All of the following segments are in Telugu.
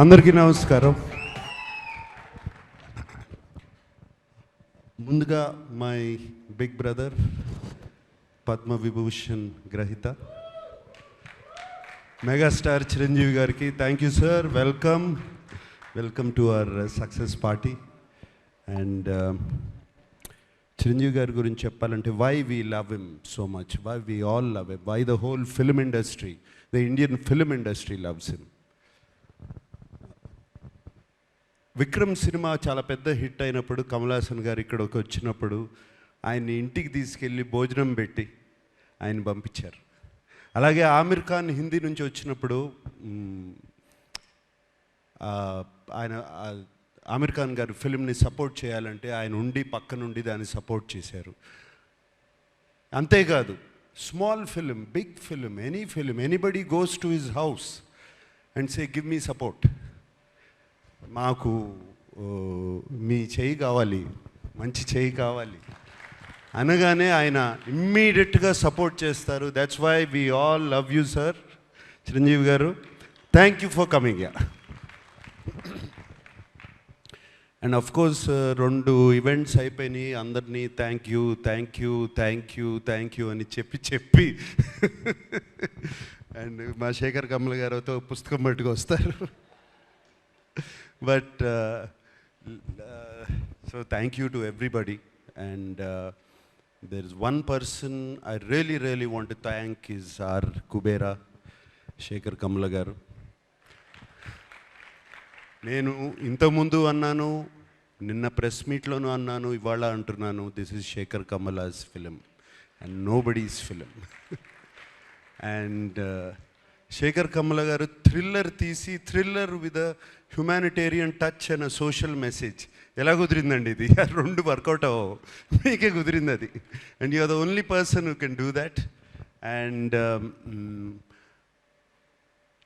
అందరికీ నమస్కారం. ముందుగా my big brother Padma Vibhushan గ్రహీత మెగాస్టార్ చిరంజీవి గారికి thank you sir. Welcome to our success party. And Chiranjeevi గారి గురించి చెప్పాలంటే why we love him so much, why we all love him, why the whole film industry, the Indian film industry loves him. Vikram cinema చాలా పెద్ద హిట్ అయినప్పుడు కమల్ హాసన్ గారు ఇక్కడికి వచ్చినప్పుడు ఆయన్ని ఇంటికి తీసుకెళ్ళి భోజనం పెట్టి ఆయన పంపించారు. అలాగే ఆమిర్ ఖాన్ హిందీ నుంచి వచ్చినప్పుడు ఆయన ఆమిర్ ఖాన్ గారు ఫిల్మ్ని సపోర్ట్ చేయాలంటే ఆయన ఉండి పక్క నుండి దాన్ని సపోర్ట్ చేశారు. అంతేకాదు small film, big film, any film, anybody goes to his house and say give me support, మాకు మీ చేయి కావాలి, మంచి చేయి కావాలి అనగానే ఆయన ఇమ్మీడియట్గా సపోర్ట్ చేస్తారు. That's why we all love you sir Chiranjeevi garu. Thank you for coming. And of course 2 events అయిపోయినాయి. అందరినీ థ్యాంక్ యూ అని చెప్పి అండ్ మా శేఖర్ కమల్ గారితో పుస్తకం పట్టుకు వస్తారు. But so thank you to everybody. And there is one person I really want to thank is our Kubera Shekhar Kamala garu. నేను ఇంతకుముందు అన్నాను, నిన్న ప్రెస్ మీట్లోనూ అన్నాను, ఇవాళ అంటున్నాను, this is Shekhar Kammula's film and nobody's film. And Shekhar Kammula garu thriller తీసి, thriller with a humanitarian touch and social message. ఎలా కుదిరిందండి ఇది? 2 వర్కౌట్ అవ్వవు, మీకే కుదిరింది అది. And you are the only person who can do that. And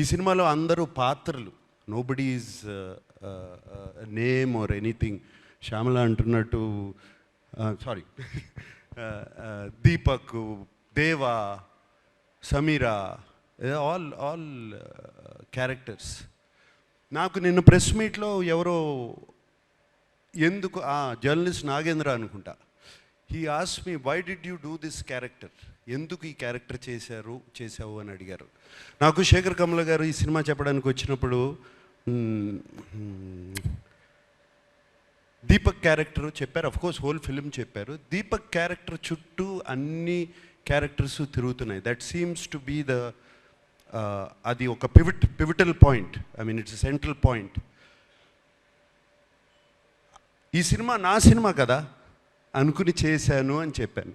ఈ సినిమాలో అందరూ పాత్రలు, nobody is name or anything. Shyamala అంటున్నట్టు, sorry, Deepak, Deva, Sameera, all characters. నాకు నిన్న ప్రెస్ మీట్లో ఎవరో ఎందుకు జర్నలిస్ట్ నాగేంద్ర అనుకుంటా, he asked me why did you do this character, ఎందుకు ఈ క్యారెక్టర్ చేసావు అని అడిగారు. నాకు శేఖర్ కమల గారు ఈ సినిమా చెప్పడానికి వచ్చినప్పుడు దీపక్ క్యారెక్టర్ చెప్పారు, అఫ్కోర్స్ హోల్ ఫిలిం చెప్పారు. దీపక్ క్యారెక్టర్ చుట్టూ అన్ని క్యారెక్టర్స్ తిరుగుతున్నాయి. That seems to be the అది ఒక pivotal point, I mean it's central point. ఈ సినిమా నా సినిమా కదా అనుకుని చేశాను అని చెప్పాను.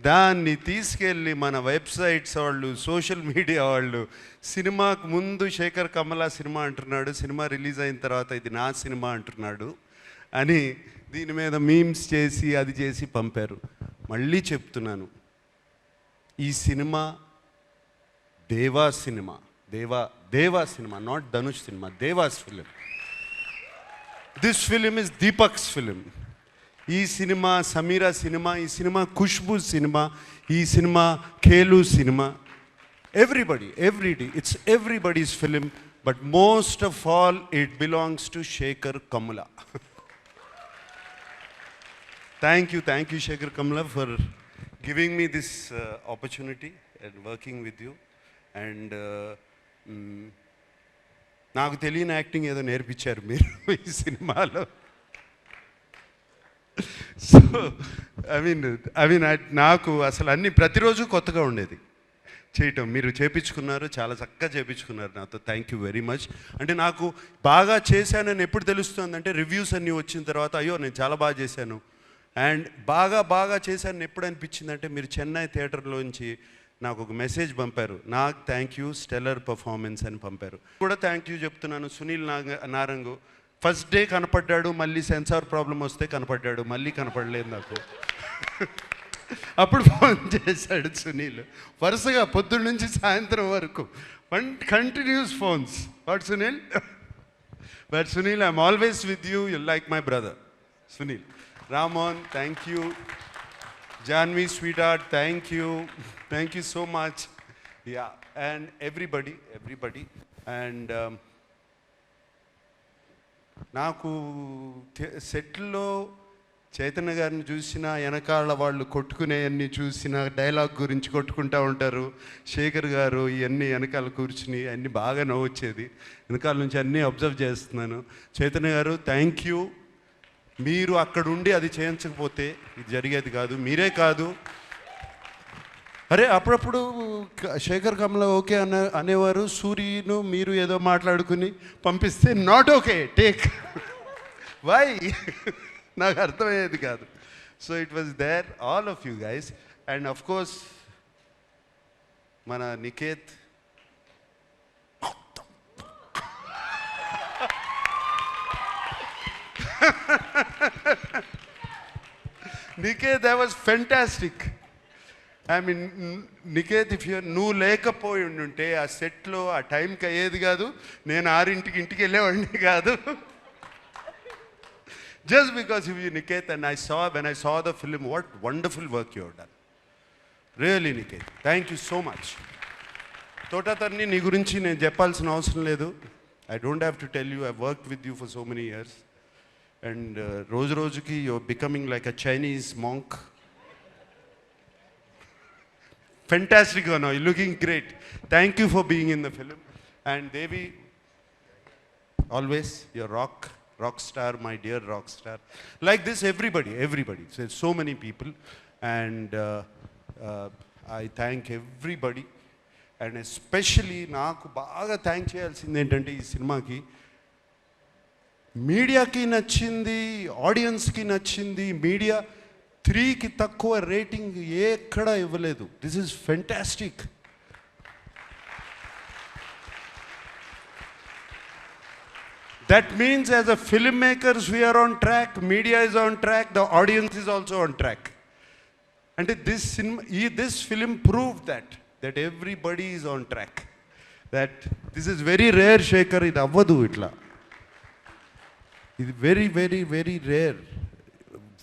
దాన్ని తీసుకెళ్ళి మన వెబ్సైట్స్ వాళ్ళు, సోషల్ మీడియా వాళ్ళు, సినిమాకు ముందు శేఖర్ కమల సినిమా అంటున్నాడు, సినిమా రిలీజ్ అయిన తర్వాత ఇది నా సినిమా అంటున్నాడు అని దీని మీద మీమ్స్ చేసి అది చేసి పంపారు. మళ్ళీ చెప్తున్నాను, ఈ సినిమా దేవా సినిమా, దేవా సినిమా, నాట్ ధనుష్ సినిమా, Deva's film. This film is Deepak's film. ఈ సినిమా సమీరా సినిమా, ఈ సినిమా ఖుష్బూ సినిమా, ఈ సినిమా ఖేలు సినిమా. Everybody, it's everybody's film, but most of all it belongs to Shekhar Kammula. Thank you Shekhar Kammula for giving me this opportunity and working with you. And నాకు తెలియని యాక్టింగ్ ఏదో నేర్పించారు మీరు ఈ సినిమాలో. సో ఐ మీన్ నాకు అసలు అన్నీ ప్రతిరోజు కొత్తగా ఉండేది చేయటం. మీరు చేపించుకున్నారు, చాలా చక్కగా చేపించుకున్నారు నాతో. Thank you very much. అంటే నాకు బాగా చేశానని ఎప్పుడు తెలుస్తుందంటే రివ్యూస్ అన్నీ వచ్చిన తర్వాత, అయ్యో నేను చాలా బాగా చేశాను. అండ్ బాగా చేశాను ఎప్పుడు అనిపించిందంటే, మీరు చెన్నై థియేటర్లోంచి నాకు ఒక మెసేజ్ పంపారు, నాకు థ్యాంక్ యూ స్టెల్లర్ పర్ఫార్మెన్స్ అని పంపారు. కూడా థ్యాంక్ యూ చెప్తున్నాను. సునీల్ నారంగు ఫస్ట్ డే కనపడ్డాడు, మళ్ళీ సెన్సార్ ప్రాబ్లం వస్తే కనపడ్డాడు, మళ్ళీ కనపడలేదు నాకు. అప్పుడు ఫోన్ చేశాడు సునీల్, వరుసగా పొద్దున్న నుంచి సాయంత్రం వరకు continuous phones. What Sunil, but Sunil I'm always with you, you like my brother Sunil. Ramon, thank you. Janvi, sweetheart, thank you so much. Yeah, and everybody. And నాకు సెట్లో చైతన్య గారిని చూసిన వెనకాల వాళ్ళు కొట్టుకునేవన్నీ చూసిన డైలాగ్ గురించి కొట్టుకుంటూ ఉంటారు. శేఖర్ గారు ఇవన్నీ వెనకాల కూర్చుని అన్నీ బాగా నవ్వొచ్చేది. వెనకాల నుంచి అన్నీ అబ్జర్వ్ చేస్తున్నాను. చైతన్య గారు థ్యాంక్ యూ. మీరు అక్కడుండి అది చేయించకపోతే ఇది జరిగేది కాదు. మీరే కాదు, అరే అప్పుడప్పుడు శేఖర్ కమల ఓకే అనేవారు. సూర్యను మీరు ఏదో మాట్లాడుకుని పంపిస్తే నాట్ ఓకే టేక్ వై నాకు అర్థమయ్యేది కాదు. So it was there all of you guys. And of course మన Niketh Niketh that was fantastic. I mean Niketh నువ్వు లేకపోయి ఉంటే ఆ సెట్లో ఆ టైంకి అయ్యేది కాదు. నేను 6ంటికి ఇంటికి వెళ్ళేవాడిని కాదు. Just because of you Niket. And when I saw the film what wonderful work you done. Really Niket, thank you so much. తోటతన్ని నీ గురించి నేను చెప్పాల్సిన అవసరం లేదు. I don't have to tell you. I work with you for so many years. And రోజు రోజుకి you are becoming like a Chinese monk. Fantastic one, you're looking great. Thank you for being in the film. And Devi, always your rock star, my dear rock star. Like this, everybody. So there's so many people, and I thank everybody. And especially నాకు బాగా థ్యాంక్ చేయాల్సింది ఏంటంటే ఈ సినిమాకి మీడియాకి నచ్చింది, ఆడియన్స్కి నచ్చింది. మీడియా 3కి తక్కువ రేటింగ్ ఎక్కడా ఇవ్వలేదు. This is fantastic. That means as a filmmakers we are on track, media is on track, the audience is also on track. అంటే this film prove that everybody is on track. That this is very rare Shekhar. ఇది అవ్వదు ఇట్లా. ఇది very very very rare.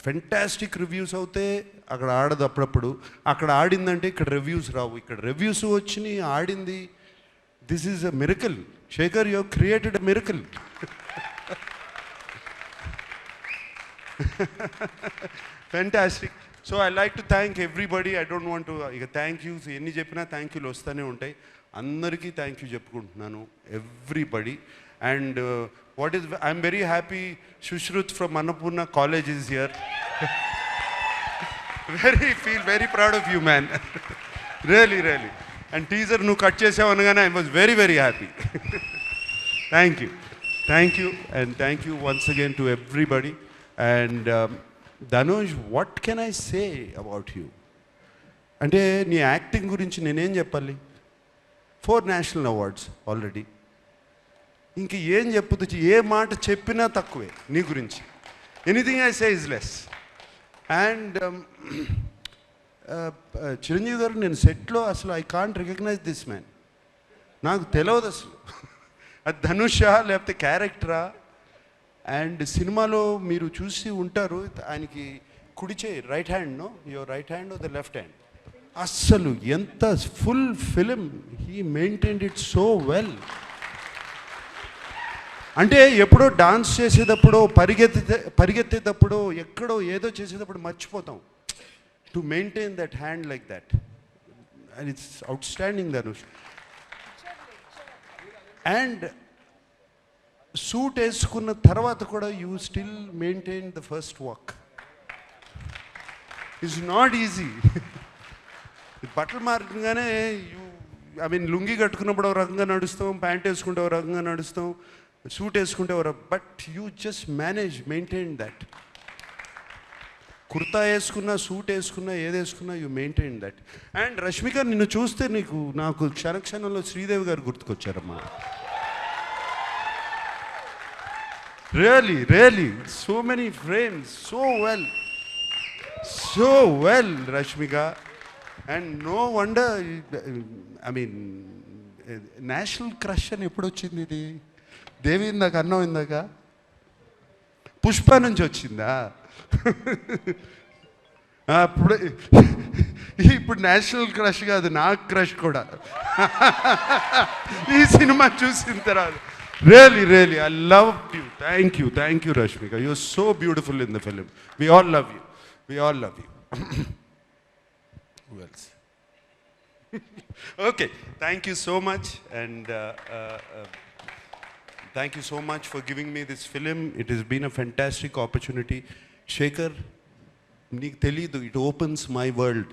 Fantastic reviews అవుతే అక్కడ ఆడదు. అప్పుడప్పుడు అక్కడ ఆడిందంటే ఇక్కడ రివ్యూస్ రావు. ఇక్కడ రివ్యూస్ వచ్చినాయి, ఆడింది. This is a miracle. Shekhar, you created a miracle. Fantastic. So I like to thank everybody. I don't want to ఇక థ్యాంక్ యూస్ ఎన్ని చెప్పినా థ్యాంక్ యూలు వస్తూనే ఉంటాయి. అందరికీ థ్యాంక్ యూ చెప్పుకుంటున్నాను, everybody. And I'm very happy Shushruth from Annapurna College is here. Feel very proud of you, man. Really. And teaser nu cut chesavu anagane I was very very happy. Thank you and thank you once again to everybody. And Dhanush, what can I say about you? అంటే నీ యాక్టింగ్ గురించి నేనేం చెప్పాలి? 4 national awards already. ఇంక ఏం చెప్పుతూ ఏ మాట చెప్పినా తక్కువే నీ గురించి. Anything I say is less. And Chiranjeevi garu, నేను సెట్లో అసలు I can't recognise this man. నాకు తెలియదు అసలు అది ధనుషా లేకపోతే క్యారెక్టరా. అండ్ సినిమాలో మీరు చూసి ఉంటారు, ఆయనకి కుడి చేయి right hand, no your right hand or the left hand. అస్సలు ఎంత full film he maintained it so well. అంటే ఎప్పుడో డాన్స్ చేసేటప్పుడు, పరిగెత్తేటప్పుడు, ఎక్కడో ఏదో చేసేటప్పుడు మర్చిపోతాం. To maintain that hand like that, and it's outstanding Dhanush. And suit వేసుకున్న తర్వాత కూడా you still maintain the first walk. It's not easy. బట్టలు మారగానే లుంగి కట్టుకున్నప్పుడు ఒక రకంగా నడుస్తాం, ప్యాంట్ వేసుకుంటే ఒక రకంగా నడుస్తాం, సూట్ వేసుకుంటే but you just maintain that. Kurta వేసుకున్నా, సూట్ వేసుకున్నా, ఏది వేసుకున్నా you maintain that. And Rashmika, నిన్ను చూస్తే నాకు క్షణక్షణంలో శ్రీదేవి గారు గుర్తుకొచ్చారమ్మా. Really so many frames, so well Rashmika. And no wonder, national crush అని ఎప్పుడు వచ్చింది ఇది? దేవి ఇందాక అన్నం, ఇందాక పుష్ప నుంచి వచ్చిందా? ఇప్పుడు నేషనల్ క్రష్ కాదు, నాకు క్రష్ కూడా ఈ సినిమా చూసిన తర్వాత. Really, I love you. Thank you, Rashmika. You're so beautiful in the film. We all love you. Who else? Okay, thank you so much, and thank you so much for giving me this film. It has been a fantastic opportunity. Shekhar, నీకు తెలీదు, it opens my world.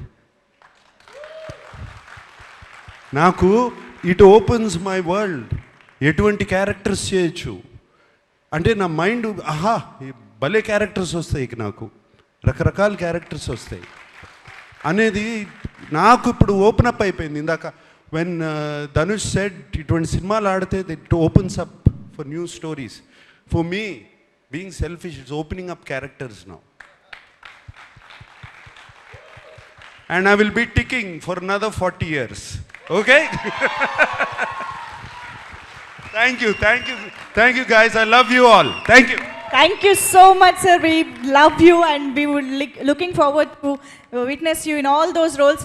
నాకు ఇట్ ఓపెన్స్ మై వరల్డ్. ఎటువంటి క్యారెక్టర్స్ చేయొచ్చు అంటే నా మైండ్ ఆహా భలే క్యారెక్టర్స్ వస్తాయి, నాకు రకరకాల క్యారెక్టర్స్ వస్తాయి అనేది నాకు ఇప్పుడు ఓపెన్ అప్ అయిపోయింది. ఇందాక వెన్ ధనుష్ సెడ్ ఇటువంటి సినిమాలు ఆడితే it opens up for new stories. For me being selfish it's opening up characters now. And I will be ticking for another 40 years. Okay? Thank you guys. I love you all. Thank you. Thank you so much, sir. We love you and we would looking forward to witness you in all those roles.